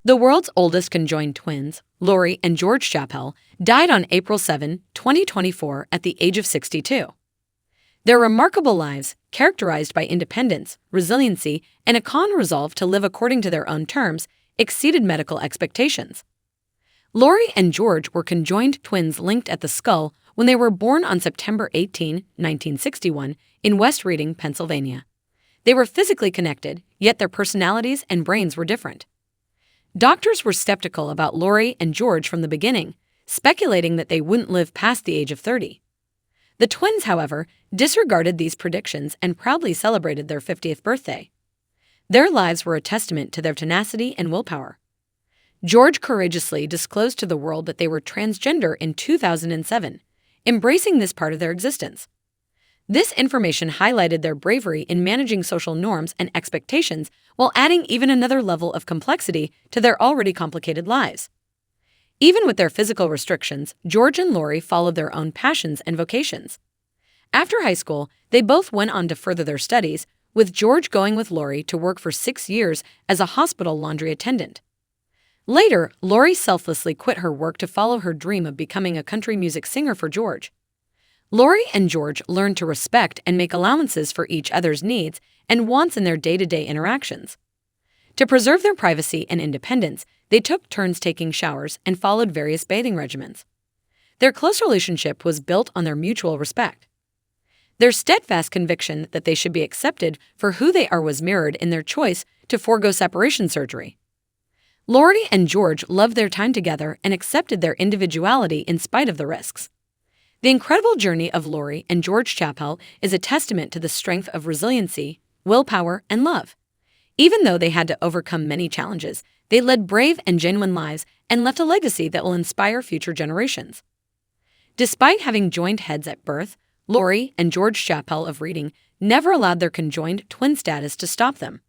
The world's oldest conjoined twins, Lori and George Schappell, died on April 7, 2024 at the age of 62. Their remarkable lives, characterized by independence, resiliency, and a calm resolve to live according to their own terms, exceeded medical expectations. Lori and George were conjoined twins linked at the skull when they were born on September 18, 1961, in West Reading, Pennsylvania. They were physically connected, yet their personalities and brains were different. Doctors were skeptical about Lori and George from the beginning, speculating that they wouldn't live past the age of 30. The twins, however, disregarded these predictions and proudly celebrated their 50th birthday. Their lives were a testament to their tenacity and willpower. George courageously disclosed to the world that they were transgender in 2007, embracing this part of their existence. This information highlighted their bravery in managing social norms and expectations while adding even another level of complexity to their already complicated lives. Even with their physical restrictions, George and Lori followed their own passions and vocations. After high school, they both went on to further their studies, with George going with Lori to work for 6 years as a hospital laundry attendant. Later, Lori selflessly quit her work to follow her dream of becoming a country music singer for George. Lori and George learned to respect and make allowances for each other's needs and wants in their day-to-day interactions. To preserve their privacy and independence, they took turns taking showers and followed various bathing regimens. Their close relationship was built on their mutual respect. Their steadfast conviction that they should be accepted for who they are was mirrored in their choice to forego separation surgery. Lori and George loved their time together and accepted their individuality in spite of the risks. The incredible journey of Lori and George Schappell is a testament to the strength of resiliency, willpower, and love. Even though they had to overcome many challenges, they led brave and genuine lives and left a legacy that will inspire future generations. Despite having joined heads at birth, Lori and George Schappell of Reading never allowed their conjoined twin status to stop them.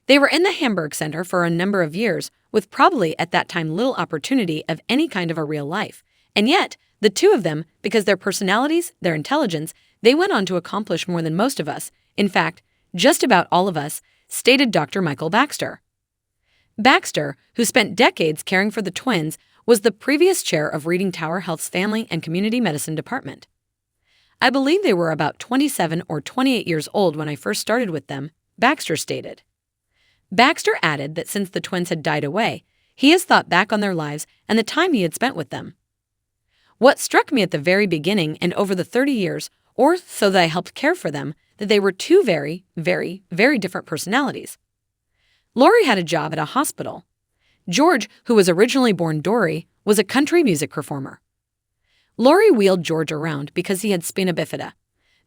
They were in the Hamburg Center for a number of years, with probably at that time little opportunity of any kind of a real life, and yet, the two of them, because their personalities, their intelligence, they went on to accomplish more than most of us, in fact, just about all of us, stated Dr. Michael Baxter. Baxter, who spent decades caring for the twins, was the previous chair of Reading Tower Health's Family and Community Medicine Department. I believe they were about 27 or 28 years old when I first started with them, Baxter stated. Baxter added that since the twins had died away, he has thought back on their lives and the time he had spent with them. What struck me at the very beginning and over the 30 years, or so that I helped care for them, that they were two very, very, very different personalities. Lori had a job at a hospital. George, who was originally born Dory, was a country music performer. Lori wheeled George around because he had spina bifida.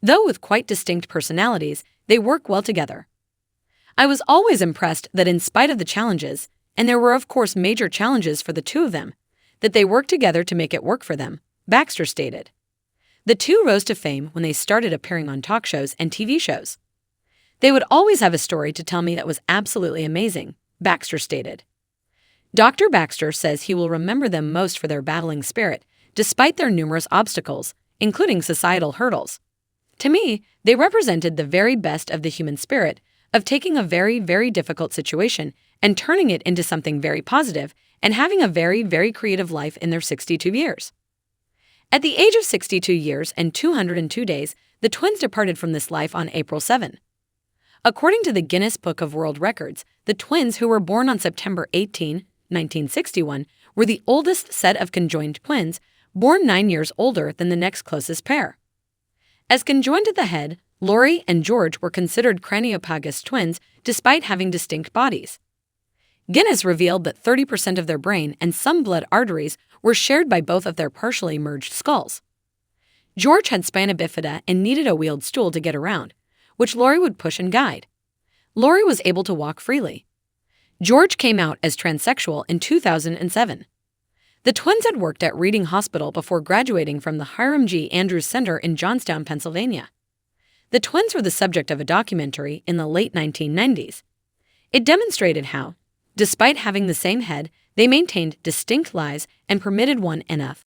Though with quite distinct personalities, they work well together. I was always impressed that in spite of the challenges, and there were of course major challenges for the two of them, that they worked together to make it work for them, Baxter stated. The two rose to fame when they started appearing on talk shows and TV shows. They would always have a story to tell me that was absolutely amazing, Baxter stated. Dr. Baxter says he will remember them most for their battling spirit, despite their numerous obstacles, including societal hurdles. To me, they represented the very best of the human spirit, of taking a very, very difficult situation and turning it into something very positive and having a very, very creative life in their 62 years. At the age of 62 years and 202 days, the twins departed from this life on April 7. According to the Guinness Book of World Records, the twins who were born on September 18, 1961, were the oldest set of conjoined twins, born 9 years older than the next closest pair. As conjoined at the head, Lori and George were considered craniophagus twins despite having distinct bodies. Guinness revealed that 30% of their brain and some blood arteries were shared by both of their partially merged skulls. George had spina bifida and needed a wheeled stool to get around, which Lori would push and guide. Lori was able to walk freely. George came out as transsexual in 2007. The twins had worked at Reading Hospital before graduating from the Hiram G. Andrews Center in Johnstown, Pennsylvania. The twins were the subject of a documentary in the late 1990s. It demonstrated how, despite having the same head, they maintained distinct lives and permitted one enough